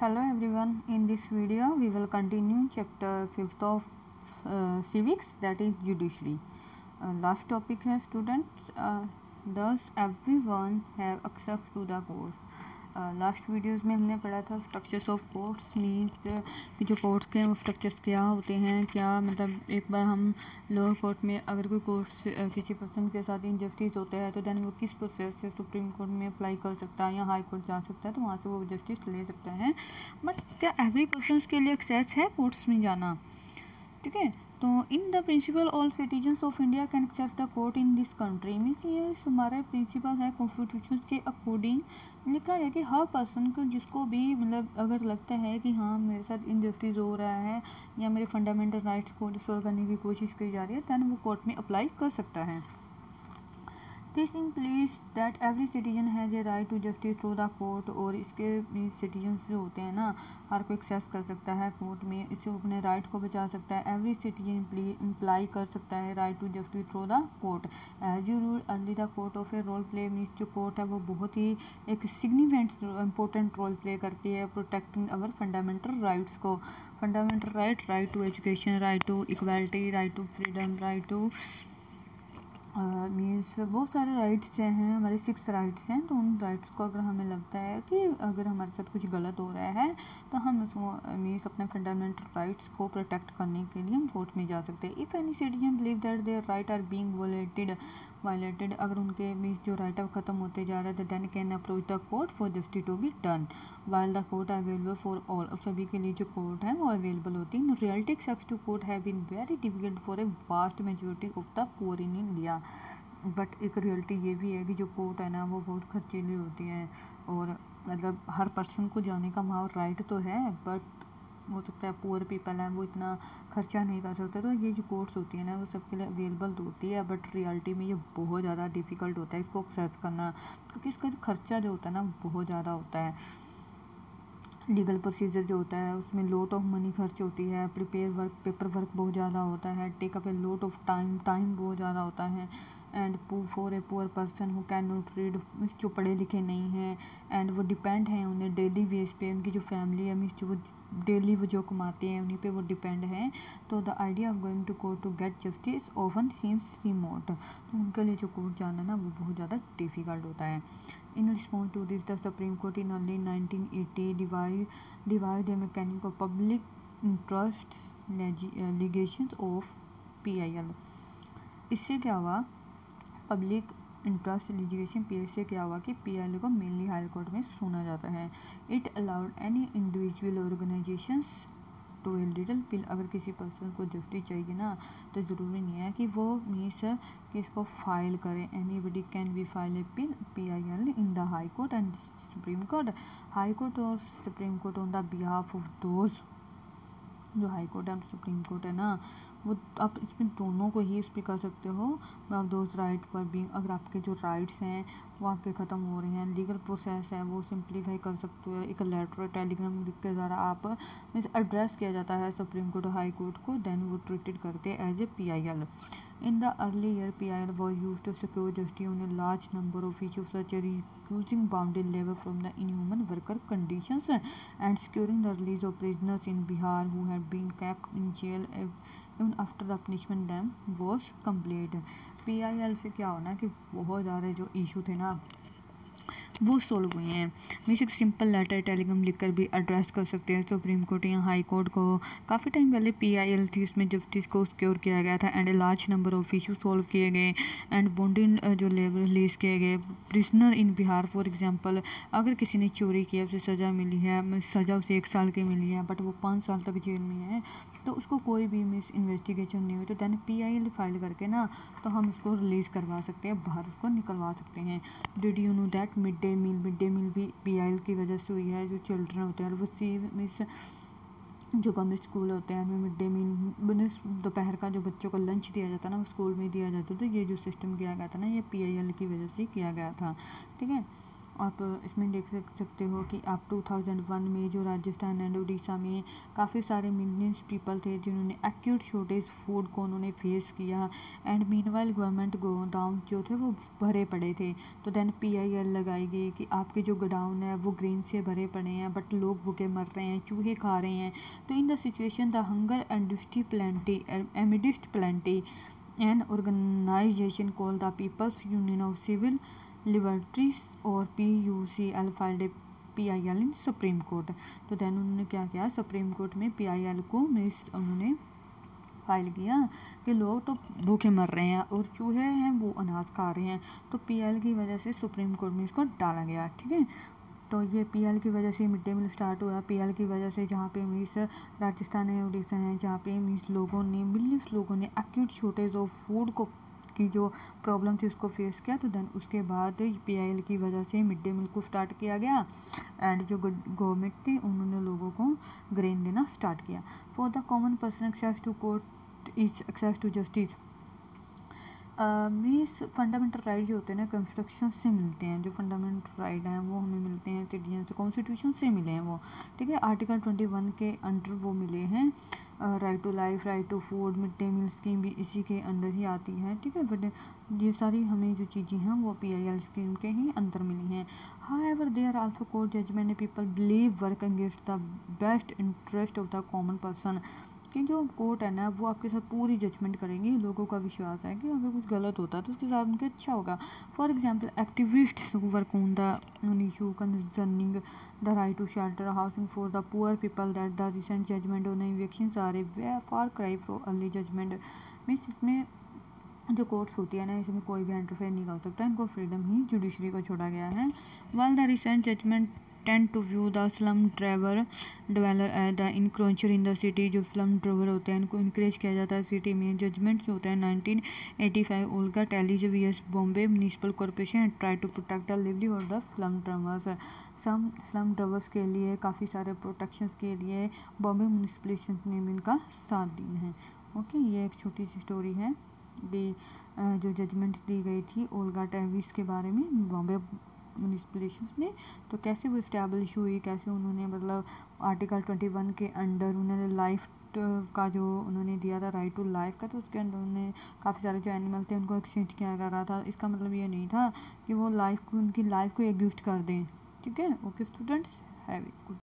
Hello everyone, in this video we will continue chapter 5th of civics, that is judiciary. Last topic है students, does everyone have access to the courts? Last videos में हमने पढ़ा था structures of courts means कि जो courts के वो structures क्या होते हैं, क्या मतलब एक बार हम लोअर कोर्ट में अगर कोई कोर्ट किसी पर्सन के साथ इनजस्टिस होता है तो देन वो किस प्रोसेस से सुप्रीम कोर्ट में अप्लाई कर सकता है या हाई कोर्ट जा सकता है, तो वहाँ से वो जस्टिस ले सकता है। बट क्या एवरी पर्सन के लिए एक्सेस है कोर्ट्स में जाना? ठीक है, तो in the principle all citizens of India can access the court in this country means ये हमारा प्रिंसिपल है कॉन्स्टिट्यूशन के अकॉर्डिंग लिखा है कि हर पर्सन को जिसको भी मतलब अगर लगता है कि हाँ मेरे साथ इनजस्टिस हो रहा है या मेरे फंडामेंटल राइट्स को डिस्ट्रॉय करने की कोशिश की जा रही है दैन वो कोर्ट में अप्लाई कर सकता है। This implies that every citizen has a right to justice through the court, और इसके सिटीजन जो होते हैं ना हर कोई एक्सेस कर सकता है कोर्ट में, इससे अपने राइट को बचा सकता है। एवरी सिटीजन इम्प्लाई कर सकता है right to justice through the court. As you rule early the court of a role play means जो कोर्ट है वो बहुत ही एक सिग्निफिकेंट इंपॉर्टेंट रोल प्ले करती है प्रोटेक्टिंग अवर फंडामेंटल राइट्स को। Fundamental right to education, right to equality, right to freedom, right to means बहुत सारे राइट्स हैं, हमारे 6 राइट्स हैं। तो उन राइट्स को अगर हमें लगता है कि अगर हमारे साथ कुछ गलत हो रहा है तो हम उसको मीन्स अपने फंडामेंटल राइट्स को प्रोटेक्ट करने के लिए हम कोर्ट में जा सकते हैं। If any citizen believe that their right are being violated अगर उनके मीन्स जो राइट अब ख़त्म होते जा रहा है तो then can approach the court for justice to be done while the court available for all. और सभी के लिए जो कोर्ट है वो अवेलेबल होती है। Reality access to court have been very difficult for a vast majority of the poor in India. But एक रियलिटी ये भी है कि जो कोर्ट है ना वो बहुत खर्चीली होती है, और मतलब हर पर्सन को जाने का वहाँ राइट तो है बट हो सकता है पुअर पीपल है वो इतना खर्चा नहीं कर सकते। तो ये जो कोर्ट्स होती है ना वो सबके लिए अवेलेबल तो होती है बट रियलिटी में ये बहुत ज़्यादा डिफ़िकल्ट होता है इसको एक्सेस करना, क्योंकि इसका खर्चा जो होता है ना बहुत ज़्यादा होता है। लीगल प्रोसीजर जो होता है उसमें लॉट ऑफ मनी खर्च होती है, पेपर वर्क बहुत ज़्यादा होता है, take up a lot of time बहुत ज़्यादा होता है। And for a poor person who can not read means जो पढ़े लिखे नहीं हैं एंड वो डिपेंड हैं उन्हें डेली बेस पे, उनकी जो फैमिली है मीन्स जो वो डेली वो जो कमाते हैं उन्हीं पे वो डिपेंड हैं। तो the idea of going to court to get justice often seems remote, तो उनके लिए जो कोर्ट जाना ना वो बहुत ज़्यादा डिफ़िकल्ट होता है। In response to this, the Supreme Court in early 1980 devised a mechanism of public interest litigation of PIL। इससे क्या हुआ, पब्लिक इंटरेस्ट लिटिगेशन PIL से क्या हुआ कि PIL को मेनली हाई कोर्ट में सुना जाता है। It allowed any individual organisations to a little pill. अगर किसी पर्सन को जस्टिस चाहिए ना तो ज़रूरी नहीं है कि वो मीन्स कि इसको फाइल करें। Anybody can be file a PIL in the high court and supreme court. High court और supreme court on the behalf of those, जो high court and supreme court है ना वो आप इसमें दोनों को ही इस पर कर सकते हो। आप दोज राइट पर भी अगर आपके जो राइट्स हैं वो आपके ख़त्म हो रहे हैं, लीगल प्रोसेस है वो सिंप्लीफाई कर सकते हो। एक लेटर टेलीग्राम लिख के द्वारा आप एड्रेस किया जाता है सुप्रीम कोर्ट हाई कोर्ट को, देन वो ट्रीटेड करते हैं as a PIL। In the early year, PIL was used to secure justice on a large number of issues such as recusing bounded labor from the inhuman worker conditions and securing the release of prisoners in Bihar who had been kept in jail even after the punishment them was complete। PIL से क्या होना कि बहुत ज़्यादा जो issue थे ना वो सोल्व हुए हैं। मीन्स एक सिंपल लेटर टेलीग्राम लिखकर भी एड्रेस कर सकते हैं सुप्रीम कोर्ट या हाई कोर्ट को। काफ़ी टाइम पहले PIL थी, उसमें जस्टिस को सिक्योर किया गया था and a large number of issue solve किए गए एंड बॉन्डेड जो लेबर रिलीज किए गए। Prisoner in Bihar for example, अगर किसी ने चोरी किया उसे सज़ा मिली है, सज़ा उसे 1 साल की मिली है बट वो 5 साल तक जेल में है तो उसको कोई भी मिस इन्वेस्टिगेशन नहीं हुई तो दैन PIL फाइल करके ना तो हम उसको रिलीज़ करवा सकते हैं, बाहर उसको निकलवा सकते हैं। Did you know that mid day meal भी PIL की वजह से हुई है। जो चिल्ड्रन होते हैं वो मिस जो गवर्नमेंट स्कूल होते हैं उनमें मिड डे मील दोपहर का जो बच्चों को लंच दिया जाता है ना वो स्कूल में दिया जाता था। ये जो सिस्टम किया गया था ना ये PIL की वजह से किया गया था। ठीक है, आप इसमें देख सकते हो कि आप 2001 में जो राजस्थान एंड उड़ीसा में काफ़ी सारे मिलियंस पीपल थे जिन्होंने एक्यूट शॉर्टेज फूड को उन्होंने फेस किया, एंड मीनवाइल गवर्नमेंट गोडाउन जो थे वो भरे पड़े थे। तो देन PIL लगाई गई कि आपके जो गोडाउन है वो ग्रेन से भरे पड़े हैं, बट लोग भूखे मर रहे हैं, चूहे खा रहे हैं। तो in the situation the hunger industry plenty amidst plenty an organisation called the People's Union of Civil Liberties और PUCL filed PIL in supreme court. तो देन उन्होंने क्या किया, सुप्रीम कोर्ट में PIL को उन्होंने फाइल किया कि लोग तो भूखे मर रहे हैं और चूहे हैं वो अनाज खा रहे हैं। तो PIL की वजह से सुप्रीम कोर्ट में इसको डाला गया, ठीक है। तो ये PIL की वजह से मिड डे मील स्टार्ट हुआ। PIL की वजह से जहाँ पे मीन्स राजस्थान है, उड़ीसा है, जहाँ पे मीन्स लोगों ने मिलियंस लोगों ने एक्यूट शॉर्टेज ऑफ फूड को की जो प्रॉब्लम थी उसको फेस किया। तो देन उसके बाद PIL की वजह से मिड डे मील को स्टार्ट किया गया, एंड जो गवर्नमेंट थी उन्होंने लोगों को ग्रेन देना स्टार्ट किया। For the common person access to court is access to justice. Means fundamental right जो होते हैं ना कंस्ट्रक्शन से मिलते हैं, जो फंडामेंटल राइट हैं वो हमें मिलते हैं सिटीजन से, कॉन्स्टिट्यूशन से मिले हैं वो, ठीक है। आर्टिकल 21 के अंडर वो मिले हैं। Right to life, right to food, mid day meal scheme भी इसी के अंडर ही आती है, ठीक है। बट ये सारी हमें जो चीज़ें हैं वो PIL स्कीम के ही अंदर मिली हैं। However there also court judgment people believe work against the best interest of the common person, कि जो कोर्ट है ना वो आपके साथ पूरी जजमेंट करेंगे। लोगों का विश्वास है कि अगर कुछ गलत होता है तो उसके साथ उनके अच्छा होगा। For example activists who work on the issue concerning the right to shelter housing for the poor people that the recent judgement on evictions are a far cry for early judgement. Means इसमें जो courts होती है ना इसमें कोई भी interfere नहीं कर सकता, इनको फ्रीडम ही जुडिशरी को छोड़ा गया है। Well the recent judgement tend to view the slum dweller as the encroacher in the city. जो स्लम ड्राइवर होते हैं इनको इनक्रेज किया जाता है सिटी में। जजमेंट जो होता है 1985 Olga Tellis VS Bombay municipal corporation try to protect the livelihood of the slum dwellers. Slum dwellers के लिए काफ़ी सारे प्रोटेक्शंस के लिए बॉम्बे म्यूनिसिपलिटी ने भी इनका साथ दिया है। ओके, ये एक छोटी सी स्टोरी है जो जजमेंट दी गई थी ओल्गा टेविस के बारे में बॉम्बे म्यूनिसिपलिटीज ने। तो कैसे वो इस्टेब्लिश हुई, कैसे उन्होंने मतलब आर्टिकल 21 के अंडर उन्होंने लाइफ का जो उन्होंने दिया था राइट टू लाइफ का, तो उसके अंदर उन्होंने काफ़ी सारे जो एनिमल थे उनको एक्सचेंज किया कर रहा था। इसका मतलब ये नहीं था कि वो लाइफ को उनकी लाइफ को एग्जिस्ट कर दें, ठीक है। Okay students, have a good